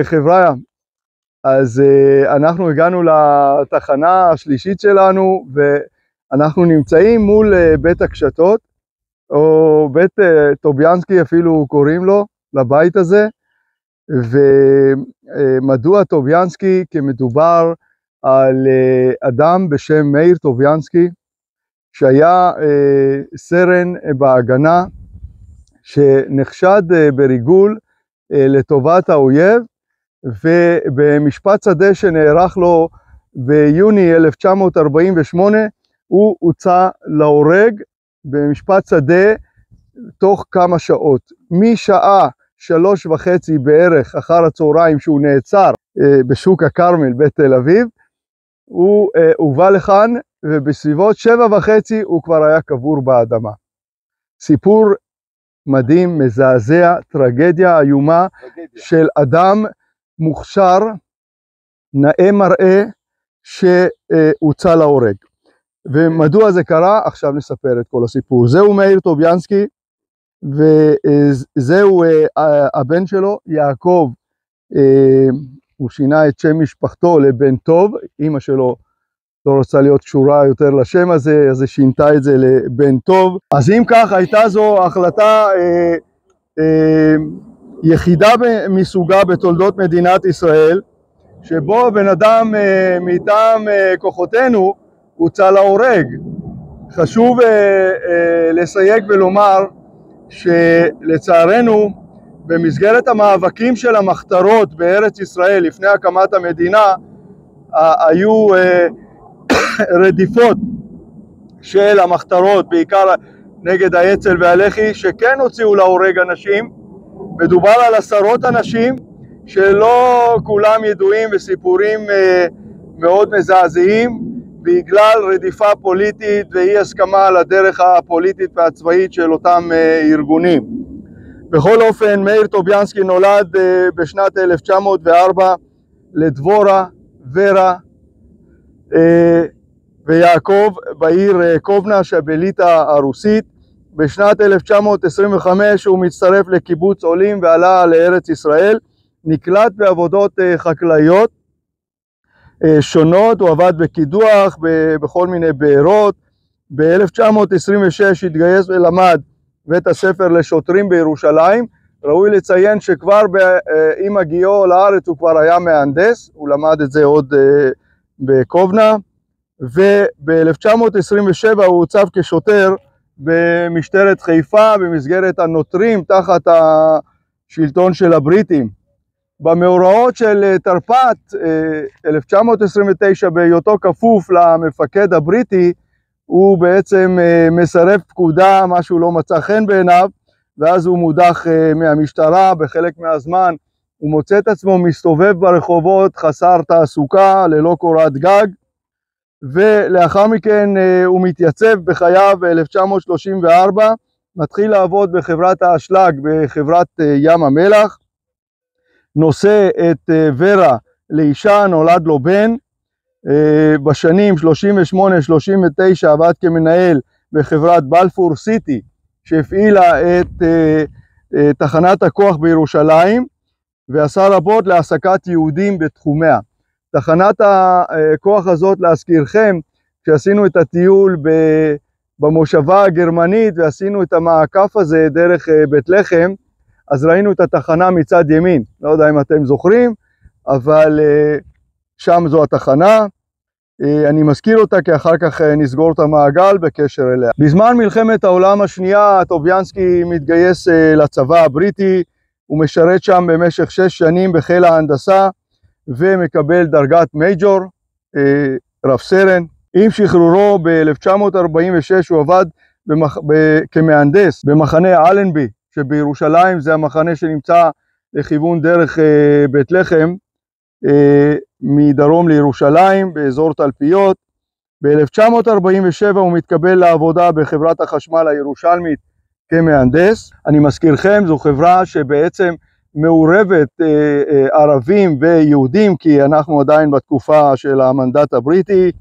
חבריה, אז אנחנו הגענו לתחנה השלישית שלנו, ואנחנו נמצאים מול בית הקשתות, או בית טוביאנסקי אפילו קוראים לו, לבית הזה. ומדוע טוביאנסקי? כי מדובר על אדם בשם מאיר טוביאנסקי, שהיה סרן בהגנה, שנחשד בריגול לטובת האויב, ובמשפט שדה שנערך לו ביוני 1948, הוא הוצא להורג במשפט שדה תוך כמה שעות. משעה 3:30 בערך אחר הצהריים שהוא נעצר בשוק הכרמל בתל אביב, הוא הובא לכאן, ובסביבות 7:30 הוא כבר היה קבור באדמה. סיפור מדהים, מזעזע, טרגדיה איומה של אדם מוכשר, נאה מראה, שהוצא להורג. ומדוע זה קרה? עכשיו נספר את כל הסיפור. זהו מאיר טוביאנסקי, וזהו הבן שלו, יעקב. הוא שינה את שם משפחתו לבן טוב, אמא שלו לא רוצה להיות קשורה יותר לשם הזה, אז היא שינתה את זה לבן טוב. אז אם כך, הייתה זו החלטה יחידה מסוגה בתולדות מדינת ישראל, שבו בן אדם מטעם כוחותינו הוצא להורג. חשוב לסייג ולומר שלצערנו במסגרת המאבקים של המחתרות בארץ ישראל לפני הקמת המדינה, היו רדיפות של המחתרות, בעיקר נגד האצ"ל והלח"י, שכן הוציאו להורג אנשים. מדובר על עשרות אנשים שלא כולם ידועים, וסיפורים מאוד מזעזעים בגלל רדיפה פוליטית ואי הסכמה על הדרך הפוליטית והצבאית של אותם ארגונים. בכל אופן, מאיר טוביאנסקי נולד בשנת 1904 לדבורה, ורה ויעקב בעיר קובנה שבליטא הרוסית. בשנת 1925 הוא מצטרף לקיבוץ עולים ועלה לארץ ישראל, נקלט בעבודות חקלאיות שונות, הוא עבד בקידוח, בכל מיני בארות. ב-1926 התגייס ולמד בית הספר לשוטרים בירושלים. ראוי לציין שכבר עם הגיעו לארץ הוא כבר היה מהנדס, הוא למד את זה עוד בקובנה, וב-1927 הוא הוצב כשוטר במשטרת חיפה במסגרת הנוטרים תחת השלטון של הבריטים. במאורעות של תרפ"ט 1929, בהיותו כפוף למפקד הבריטי, הוא בעצם מסרב פקודה, משהו לא מצא חן בעיניו, ואז הוא מודח מהמשטרה. בחלק מהזמן הוא מוצא את עצמו מסתובב ברחובות חסר תעסוקה, ללא קורת גג, ולאחר מכן הוא מתייצב בחייו. ב-1934 מתחיל לעבוד בחברת האשלג בחברת ים המלח, נושא את ורה לאישה, נולד לו בן. בשנים 38-39 עבד כמנהל בחברת בלפור סיטי, שהפעילה את תחנת הכוח בירושלים, ועשה רבות להעסקת יהודים בתחומיה. תחנת הכוח הזאת, להזכירכם, כשעשינו את הטיול במושבה הגרמנית ועשינו את המעקף הזה דרך בית לחם, אז ראינו את התחנה מצד ימין. לא יודע אם אתם זוכרים, אבל שם זו התחנה. אני מזכיר אותה כי אחר כך נסגור את המעגל בקשר אליה. בזמן מלחמת העולם השנייה טוביאנסקי מתגייס לצבא הבריטי, הוא משרת שם במשך 6 שנים בחיל ההנדסה, ומקבל דרגת מייג'ור, רב סרן. עם שחרורו ב-1946 הוא עבד כמהנדס במחנה אלנבי שבירושלים, זה המחנה שנמצא לכיוון דרך בית לחם, מדרום לירושלים, באזור תלפיות. ב-1947 הוא מתקבל לעבודה בחברת החשמל הירושלמית כמהנדס. אני מזכירכם, זו חברה שבעצם מעורבת ערבים ויהודים, כי אנחנו עדיין בתקופה של המנדט הבריטי,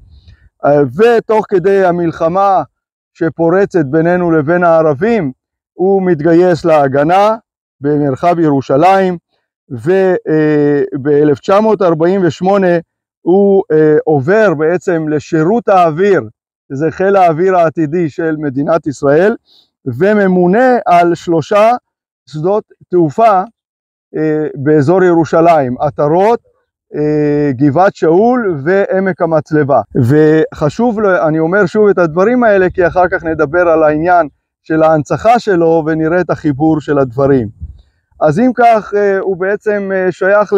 ותוך כדי המלחמה שפורצת בינינו לבין הערבים, הוא מתגייס להגנה במרחב ירושלים, וב-1948 הוא עובר בעצם לשירות האוויר, זה חיל האוויר העתידי של מדינת ישראל, וממונה על 3 שדות תעופה באזור ירושלים, עטרות, גבעת שאול ועמק המצלבה. וחשוב, אני אומר שוב את הדברים האלה, כי אחר כך נדבר על העניין של ההנצחה שלו ונראה את החיבור של הדברים. אז אם כך, הוא בעצם שייך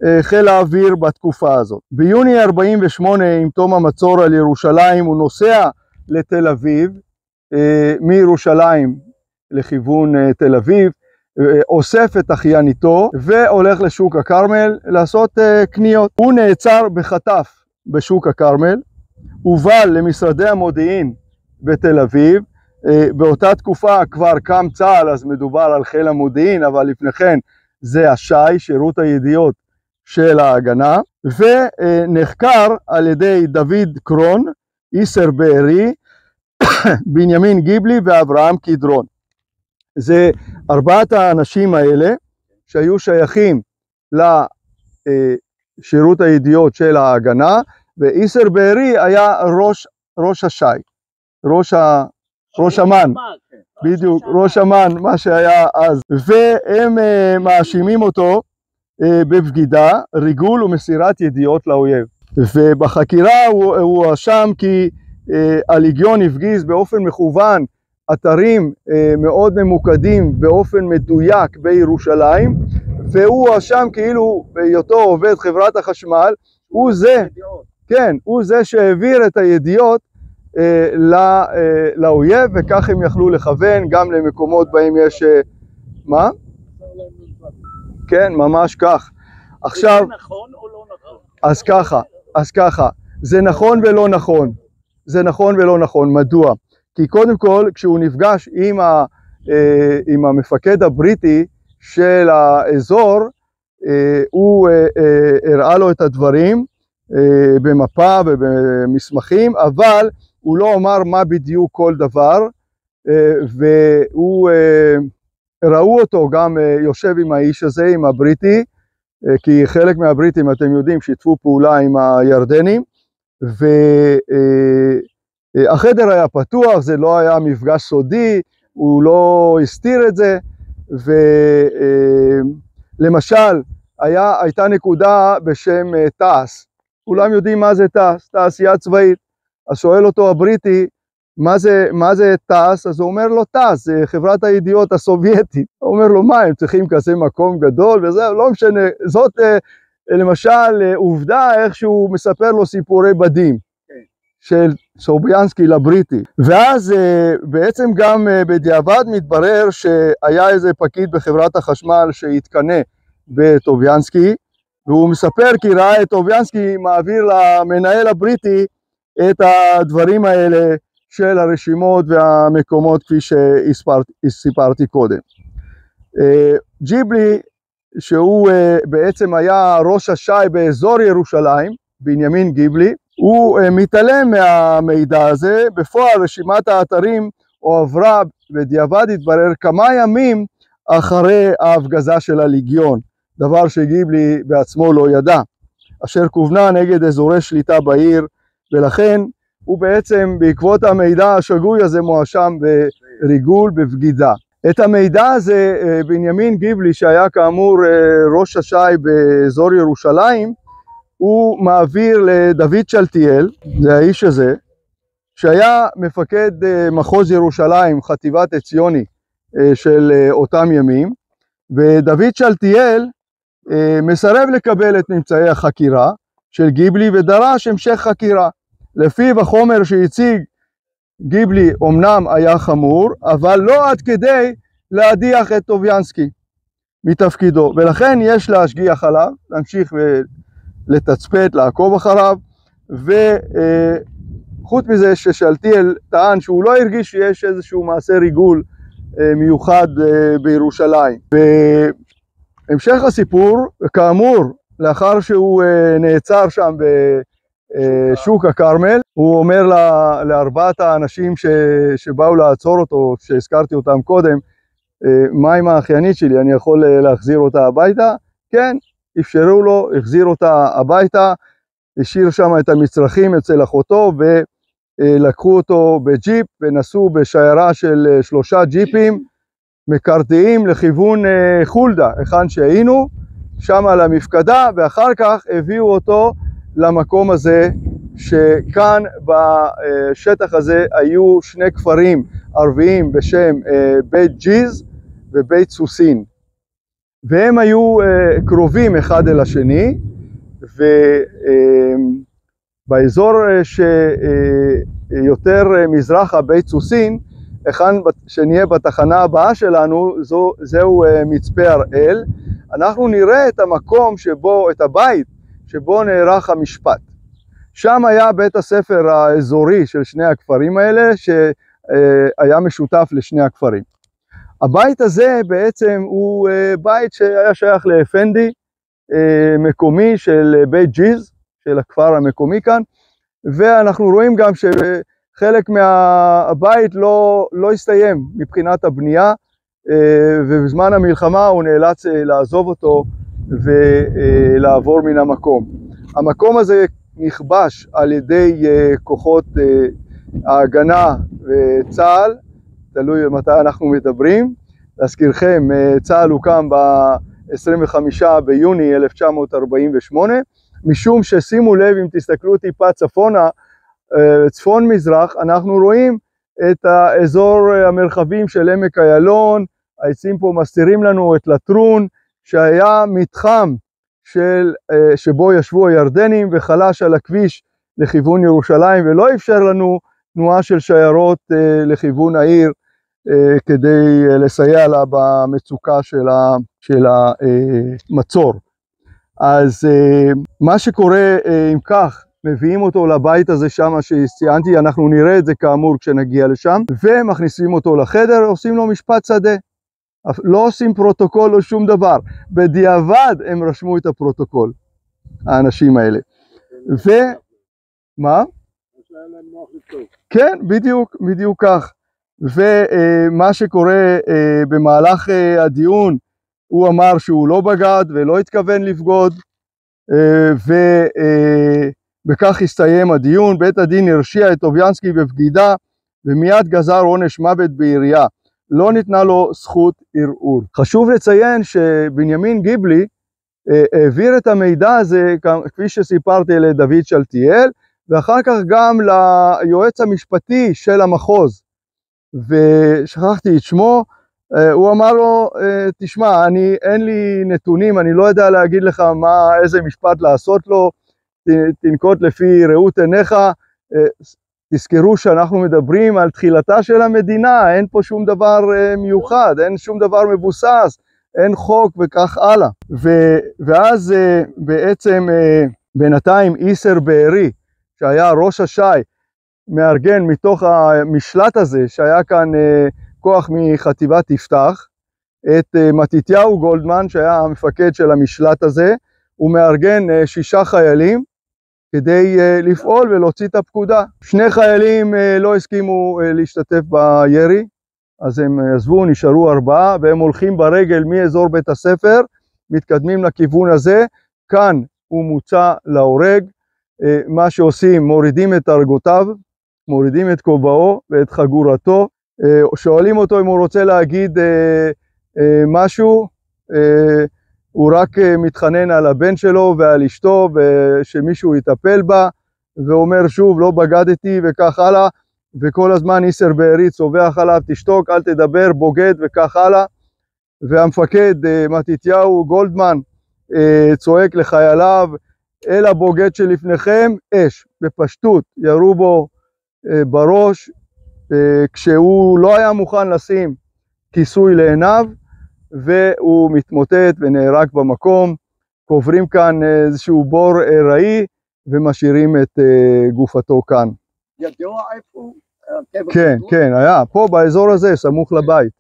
לחיל האוויר בתקופה הזאת. ביוני 48, עם תום המצור על ירושלים, הוא נוסע לתל אביב, מירושלים לכיוון תל אביב, אוסף את אחייניתו והולך לשוק הכרמל לעשות קניות. הוא נעצר בחטף בשוק הכרמל, הובל למשרדי המודיעין בתל אביב. באותה תקופה כבר קם צה"ל, אז מדובר על חיל המודיעין, אבל לפני כן זה הש"י, שירות הידיעות של ההגנה, ונחקר על ידי דוד קרון, איסר בארי, בנימין גיבלי ואברהם קדרון. זה 4 האנשים האלה שהיו שייכים לשירות הידיעות של ההגנה, ואיסר בארי היה ראש הש"י, ראש אמ"ן, בדיוק, ראש אמ"ן, מה שהיה אז. והם מאשימים אותו בבגידה, ריגול ומסירת ידיעות לאויב. ובחקירה הוא הואשם כי הליגיון הפגיז באופן מכוון אתרים מאוד ממוקדים באופן מדויק בירושלים, והוא הואשם כאילו בהיותו עובד חברת החשמל, הוא זה שהעביר את הידיעות לאויב, וכך הם יכלו לכוון גם למקומות בהם יש... מה? כן, ממש כך. עכשיו... זה נכון או לא נכון? אז ככה, זה נכון ולא נכון. זה נכון ולא נכון. מדוע? כי קודם כל, כשהוא נפגש עם המפקד הבריטי של האזור, הוא הראה לו את הדברים במפה ובמסמכים, אבל הוא לא אמר מה בדיוק כל דבר, והוא ראו אותו גם יושב עם האיש הזה, עם הבריטי, כי חלק מהבריטים, אתם יודעים, שיתפו פעולה עם הירדנים, והחדר היה פתוח, זה לא היה מפגש סודי, הוא לא הסתיר את זה, ולמשל, הייתה נקודה בשם תעש, כולם יודעים מה זה תעש, תעשייה צבאית, אז שואל אותו הבריטי, מה זה תעש? אז הוא אומר לו, תעש, זה חברת הידיעות הסובייטית. הוא אומר לו, מה, הם צריכים כזה מקום גדול וזה, לא משנה, זאת למשל עובדה איך שהוא מספר לו סיפורי בדים של סלוביאנסקי לבריטי. ואז בעצם גם בדיעבד מתברר שהיה איזה פקיד בחברת החשמל שהתקנה בטוביאנסקי, והוא מספר כי ראה את טוביאנסקי מעביר למנהל הבריטי את הדברים האלה של הרשימות והמקומות כפי שסיפרתי קודם. ג'יבלי, שהוא בעצם היה ראש הש"י באזור ירושלים, בנימין גיבלי, הוא מתעלם מהמידע הזה. בפועל רשימת האתרים הועברה בדיעבד התברר כמה ימים אחרי ההפגזה של הליגיון, דבר שגיבלי בעצמו לא ידע, אשר כוונה נגד אזורי שליטה בעיר, ולכן הוא בעצם בעקבות המידע השגוי הזה מואשם בריגול, בבגידה. את המידע הזה בנימין גיבלי, שהיה כאמור ראש הש"י באזור ירושלים, הוא מעביר לדוד שלטיאל, זה האיש הזה, שהיה מפקד מחוז ירושלים, חטיבת עציוני של אותם ימים, ודוד שלטיאל מסרב לקבל את ממצאי החקירה של גיבלי ודרש המשך חקירה. לפיו החומר שהציג גיבלי אומנם היה חמור, אבל לא עד כדי להדיח את טוביאנסקי מתפקידו, ולכן יש להשגיח עליו, להמשיך ולתצפת, לעקוב אחריו, וחוץ מזה ששלטיאל טען שהוא לא הרגיש שיש איזשהו מעשה ריגול מיוחד בירושלים. בהמשך הסיפור, כאמור, לאחר שהוא נעצר שם בשוק הכרמל, הוא אומר ל4 האנשים שבאו לעצור אותו, שהזכרתי אותם קודם, מה עם האחיינית שלי, אני יכול להחזיר אותה הביתה? כן, אפשרו לו, החזיר אותה הביתה, השאיר שם את המצרכים אצל אחותו, ולקחו אותו בג'יפ, ונסעו בשיירה של 3 ג'יפים, מקרטעים לכיוון חולדה, היכן שהיינו, שם על המפקדה, ואחר כך הביאו אותו למקום הזה, שכאן בשטח הזה היו 2 כפרים ערביים בשם בית ג'יז ובית סוסין, והם היו קרובים אחד אל השני, ובאזור שיותר מזרחה בית סוסין, היכן שנהיה בתחנה הבאה שלנו, זהו מצפה הראל. אנחנו נראה את המקום שבו, את הבית שבו נערך המשפט. שם היה בית הספר האזורי של 2 הכפרים האלה, שהיה משותף לשני הכפרים. הבית הזה בעצם הוא בית שהיה שייך לאפנדי מקומי של בית ג'יז, של הכפר המקומי כאן, ואנחנו רואים גם שחלק מהבית לא הסתיים מבחינת הבנייה, ובזמן המלחמה הוא נאלץ לעזוב אותו ולעבור מן המקום. המקום הזה נכבש על ידי כוחות ההגנה וצה"ל, תלוי מתי אנחנו מדברים. להזכירכם, צה"ל הוקם ב-25 ביוני 1948, משום ששימו לב, אם תסתכלו טיפה צפונה, צפון מזרח, אנחנו רואים את האזור המרחבים של עמק איילון, העצים פה מסתירים לנו את לטרון, שהיה מתחם שבו ישבו הירדנים וחלש על הכביש לכיוון ירושלים, ולא אפשר לנו תנועה של שיירות לכיוון העיר, כדי לסייע לה במצוקה של המצור. אז מה שקורה, אם כך, מביאים אותו לבית הזה שם שציינתי, אנחנו נראה את זה כאמור כשנגיע לשם, ומכניסים אותו לחדר, עושים לו משפט שדה. לא עושים פרוטוקול או שום דבר. בדיעבד הם רשמו את הפרוטוקול, האנשים האלה. מה? כן, בדיוק כך. ומה שקורה במהלך הדיון, הוא אמר שהוא לא בגד ולא התכוון לבגוד, ובכך הסתיים הדיון. בית הדין הרשיע את טוביאנסקי בבגידה, ומיד גזר עונש מוות בעירייה. לא ניתנה לו זכות ערעור. חשוב לציין שבנימין גיבלי העביר את המידע הזה, כפי שסיפרתי, לדוד שלטיאל, ואחר כך גם ליועץ המשפטי של המחוז, ושכחתי את שמו. הוא אמר לו, תשמע, אין לי נתונים, אני לא יודע להגיד לך איזה משפט לעשות לו, תנקוט לפי ראות עיניך. תזכרו שאנחנו מדברים על תחילתה של המדינה, אין פה שום דבר מיוחד, אין שום דבר מבוסס, אין חוק וכך הלאה. ואז בעצם בינתיים איסר בארי, שהיה ראש השי, מארגן מתוך המשלט הזה, שהיה כאן כוח מחטיבת יפתח, את מתתיהו גולדמן, שהיה המפקד של המשלט הזה, הוא מארגן 6 חיילים, כדי לפעול ולהוציא את הפקודה. 2 חיילים לא הסכימו להשתתף בירי, אז הם עזבו, נשארו 4, והם הולכים ברגל מאזור בית הספר, מתקדמים לכיוון הזה. כאן הוא מוצא להורג. מה שעושים, מורידים את ארגותיו, מורידים את כובעו ואת חגורתו, שואלים אותו אם הוא רוצה להגיד משהו, הוא רק מתחנן על הבן שלו ועל אשתו ושמישהו יטפל בה, ואומר שוב לא בגדתי וכך הלאה, וכל הזמן איסר בארי צובח עליו, תשתוק, אל תדבר, בוגד וכך הלאה. והמפקד מתתיהו גולדמן צועק לחייליו, אל הבוגד שלפניכם אש. בפשטות ירו בו בראש, כשהוא לא היה מוכן לשים כיסוי לעיניו, והוא מתמוטט ונהרג במקום. קוברים כאן איזשהו בור ארעי ומשאירים את גופתו כאן. ידוע איפה? כן, היה פה באזור הזה, סמוך לבית.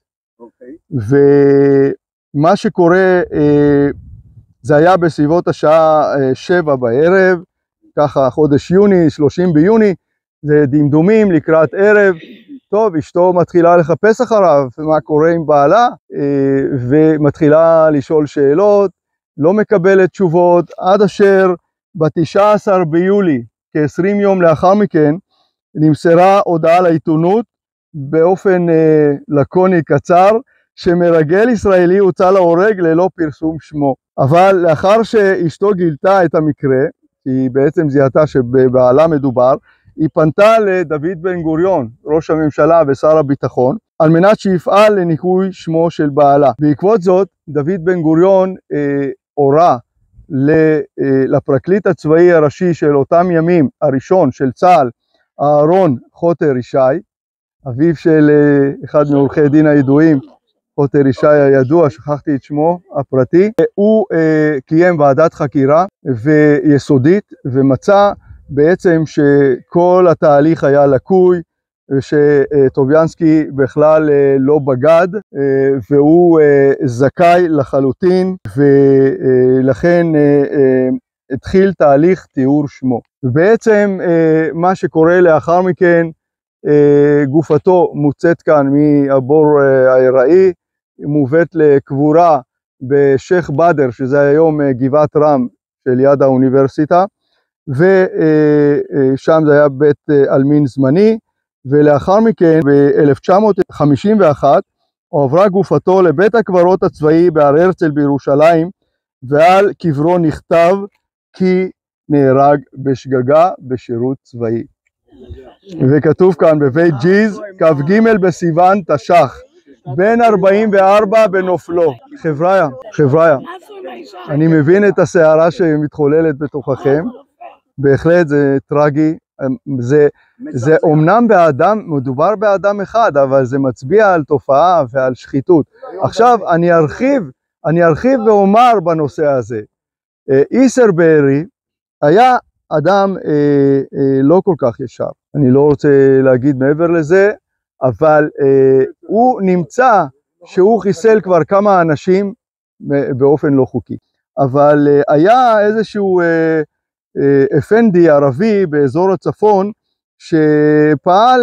ומה שקורה, זה היה בסביבות השעה 7 בערב, ככה חודש יוני, 30 ביוני, זה דמדומים לקראת ערב, טוב, אשתו מתחילה לחפש אחריו, מה קורה עם בעלה, ומתחילה לשאול שאלות, לא מקבלת תשובות, עד אשר ב-19 ביולי, כ-20 יום לאחר מכן, נמסרה הודעה לעיתונות, באופן לקוני קצר, שמרגל ישראלי הוצא להורג ללא פרסום שמו. אבל לאחר שאשתו גילתה את המקרה, היא בעצם זיהתה שבבעלה מדובר, היא פנתה לדוד בן גוריון, ראש הממשלה ושר הביטחון, על מנת שיפעל לניקוי שמו של בעלה. בעקבות זאת, דוד בן גוריון הורה לפרקליט הצבאי הראשי של אותם ימים, הראשון של צה"ל, אהרון חוטר ישי, אביו של אחד מעורכי הדין הידועים, חוטר ישי הידוע, שכחתי את שמו הפרטי, הוא קיים ועדת חקירה ויסודית, ומצא בעצם שכל התהליך היה לקוי, ושטוביאנסקי בכלל לא בגד, והוא זכאי לחלוטין, ולכן התחיל תהליך תיאור שמו. ובעצם מה שקורה לאחר מכן, גופתו מוצאת כאן מהבור העיראי, מובאת לקבורה בשייח בדר, שזה היום גבעת רם של יד האוניברסיטה, ושם זה היה בית אלמין זמני, ולאחר מכן ב-1951 הועברה גופתו לבית הקברות הצבאי בהר הרצל בירושלים, ועל קברו נכתב כי נהרג בשגגה בשירות צבאי. וכתוב כאן בבית ג'יז, כ"ג בסיוון תש"ח, בן 44 בנופלו. חבריה, אני מבין את הסערה שמתחוללת בתוככם, בהחלט זה טרגי, זה אומנם מדובר באדם אחד, אבל זה מצביע על תופעה ועל שחיתות. עכשיו אני ארחיב ואומר בנושא הזה. איסר בארי היה אדם לא כל כך ישר, אני לא רוצה להגיד מעבר לזה, אבל הוא נמצא שהוא חיסל כבר כמה אנשים באופן לא חוקי. אבל היה איזשהו אפנדי ערבי באזור הצפון, שפעל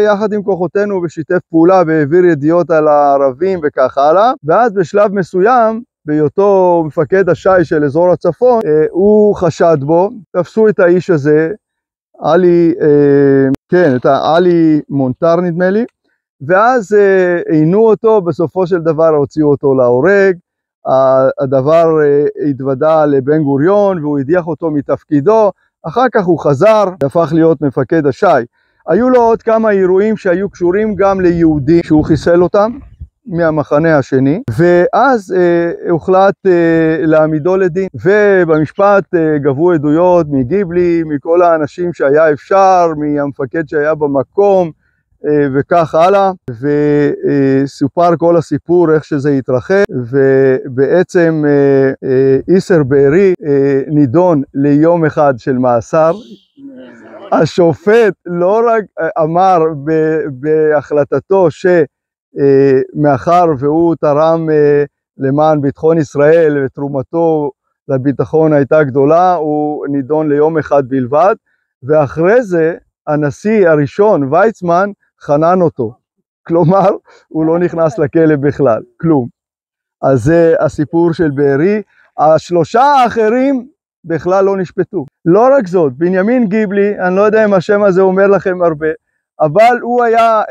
יחד עם כוחותינו ושיתף פעולה והעביר ידיעות על הערבים וכך הלאה, ואז בשלב מסוים, בהיותו מפקד הש"י של אזור הצפון, הוא חשד בו, תפסו את האיש הזה, עלי מונטר נדמה לי, ואז עינו אותו, בסופו של דבר הוציאו אותו להורג, הדבר התוודע לבן גוריון והוא הדיח אותו מתפקידו, אחר כך הוא חזר והפך להיות מפקד הש"י. היו לו עוד כמה אירועים שהיו קשורים גם ליהודים שהוא חיסל אותם מהמחנה השני, ואז הוחלט להעמידו לדין, ובמשפט גבו עדויות מגיבלי, מכל האנשים שהיה אפשר, מהמפקד שהיה במקום וכך הלאה, וסופר כל הסיפור איך שזה התרחש, ובעצם איסר בארי נידון ליום אחד של מאסר. השופט לא רק אמר בהחלטתו שמאחר והוא תרם למען ביטחון ישראל ותרומתו לביטחון הייתה גדולה, הוא נידון ליום אחד בלבד, ואחרי זה הנשיא הראשון ויצמן חנן אותו, כלומר הוא לא נכנס לכלא בכלל, כלום. אז זה הסיפור של בארי. השלושה האחרים בכלל לא נשפטו. לא רק זאת, בנימין גיבלי, אני לא יודע אם השם הזה אומר לכם הרבה, אבל הוא היה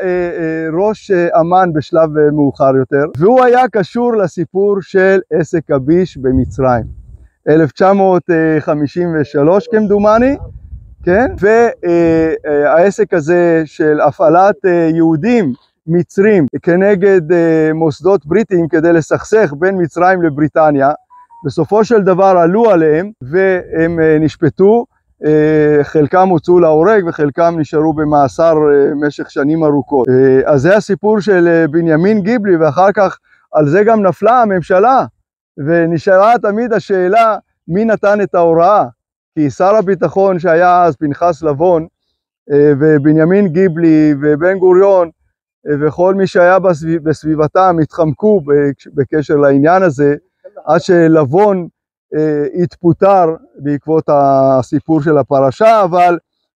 ראש אמ"ן בשלב מאוחר יותר, והוא היה קשור לסיפור של עסק הביש במצרים, 1953 כמדומני, כן? והעסק הזה של הפעלת יהודים מצרים כנגד מוסדות בריטיים כדי לסכסך בין מצרים לבריטניה, בסופו של דבר עלו עליהם והם נשפטו, חלקם הוצאו להורג וחלקם נשארו במאסר משך שנים ארוכות. אז זה הסיפור של בנימין גיבלי, ואחר כך על זה גם נפלה הממשלה, ונשארה תמיד השאלה מי נתן את ההוראה, כי שר הביטחון שהיה אז פנחס לבון, ובנימין גיבלי ובן גוריון וכל מי שהיה בסביבתם התחמקו בקשר לעניין הזה, עד שלבון התפוטר בעקבות הסיפור של הפרשה, אבל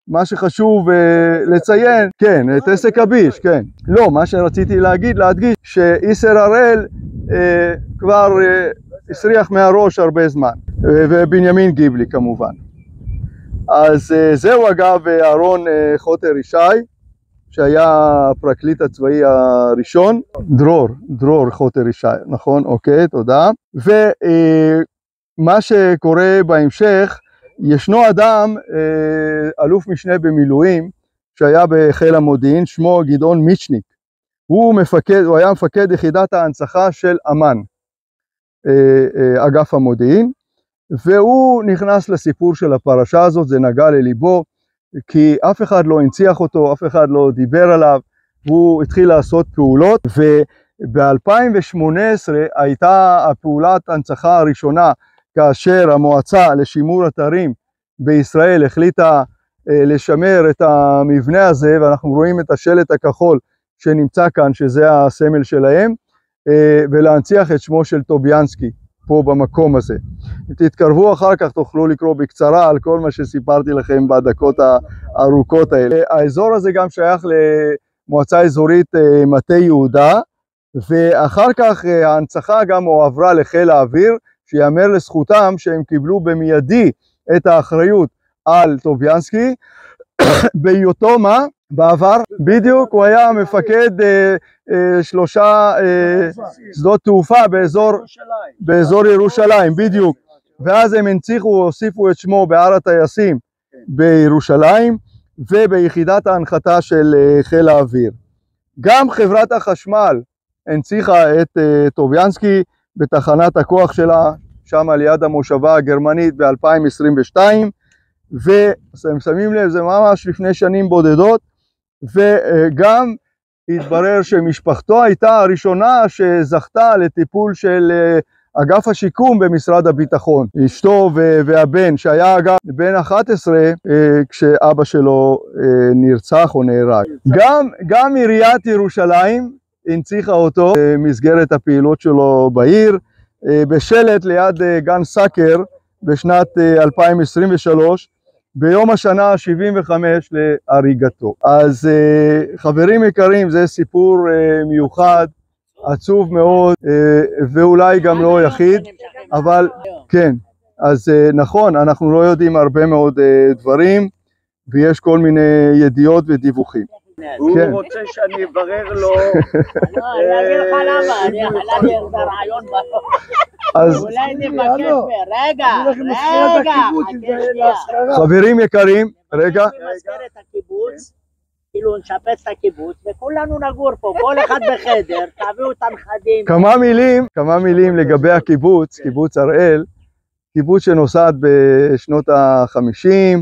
מה שחשוב לציין, כן, את עסק הביש, כן. לא, מה שרציתי להדגיש, שאיסר הראל כבר הסריח מהראש הרבה זמן, ובנימין גיבלי כמובן. אז זהו אגב אהרון חוטר ישי, שהיה הפרקליט הצבאי הראשון, דרור חוטר ישי, נכון? אוקיי, תודה. ומה שקורה בהמשך, ישנו אדם, אלוף משנה במילואים, שהיה בחיל המודיעין, שמו גדעון מיצ'ניק. הוא היה מפקד יחידת ההנצחה של אמ"ן, אגף המודיעין, והוא נכנס לסיפור של הפרשה הזאת, זה נגע לליבו, כי אף אחד לא הנציח אותו, אף אחד לא דיבר עליו, והוא התחיל לעשות פעולות, וב-2018 הייתה הפעולת ההנצחה הראשונה, כאשר המועצה לשימור אתרים בישראל החליטה לשמר את המבנה הזה, ואנחנו רואים את השלט הכחול שנמצא כאן, שזה הסמל שלהם, ולהנציח את שמו של טוביאנסקי פה במקום הזה. אם תתקרבו אחר כך תוכלו לקרוא בקצרה על כל מה שסיפרתי לכם בדקות הארוכות האלה. האזור הזה גם שייך למועצה אזורית מטה יהודה, ואחר כך ההנצחה גם הועברה לחיל האוויר, שיאמר לזכותם שהם קיבלו במיידי את האחריות על טוביאנסקי, בהיותו מה? בעבר, בדיוק, הוא היה מפקד 3 שדות תעופה באזור ירושלים, בדיוק. ואז הם הוסיפו את שמו בהר הטייסים בירושלים, וביחידת ההנחתה של חיל האוויר. גם חברת החשמל הנציחה את טוביאנסקי בתחנת הכוח שלה, שם על יד המושבה הגרמנית ב-2022, ואתם שמים לב, זה ממש לפני שנים בודדות, וגם התברר שמשפחתו הייתה הראשונה שזכתה לטיפול של אגף השיקום במשרד הביטחון. אשתו והבן, שהיה אגב בן 11 כשאבא שלו נרצח או נהרג. גם עיריית ירושלים הנציחה אותו במסגרת הפעילות שלו בעיר, בשלט ליד גן סאקר בשנת 2023, ביום השנה ה-75 להריגתו. אז חברים יקרים, זה סיפור מיוחד, עצוב מאוד, ואולי גם לא יחיד, אבל כן, אז נכון, אנחנו לא יודעים הרבה מאוד דברים, ויש כל מיני ידיעות ודיווחים. הוא רוצה שאני אברר לו... לא, אני אגיד לך למה, אני עלה לי איזה רעיון בראש. אולי נבקש, רגע, חברים יקרים, רגע. נמזכר את הקיבוץ, כאילו נשפץ את הקיבוץ, וכולנו נגור פה, כל אחד בחדר, תביאו את הנכדים. כמה מילים לגבי הקיבוץ, קיבוץ הראל, קיבוץ שנוסד בשנות ה-50,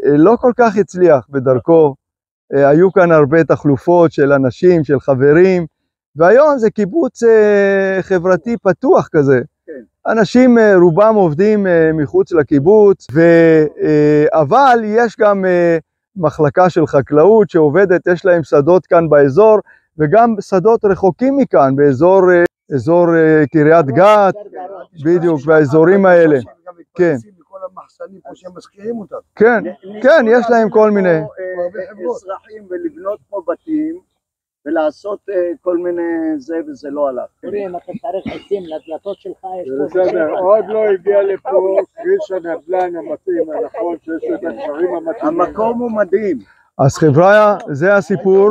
לא כל כך הצליח בדרכו, היו כאן הרבה תחלופות של אנשים, של חברים, והיום זה קיבוץ חברתי פתוח כזה. אנשים רובם עובדים מחוץ לקיבוץ, אבל יש גם מחלקה של חקלאות שעובדת, יש להם שדות כאן באזור, וגם שדות רחוקים מכאן, באזור קריית גת, בדיוק, באזורים האלה. כן. המחסנים פה שהם מזכירים אותם. כן, יש להם כל מיני אזרחים ולבנות פה בתים ולעשות כל מיני זה, וזה לא הלך. אם אתה צריך עצים לדלתות שלך, יש פה... בסדר, עוד לא הגיע לפה כביש הנדל"ן המתאים, הנכון שיש את הדברים המתאימים. המקום הוא מדהים. אז חבריה, זה הסיפור.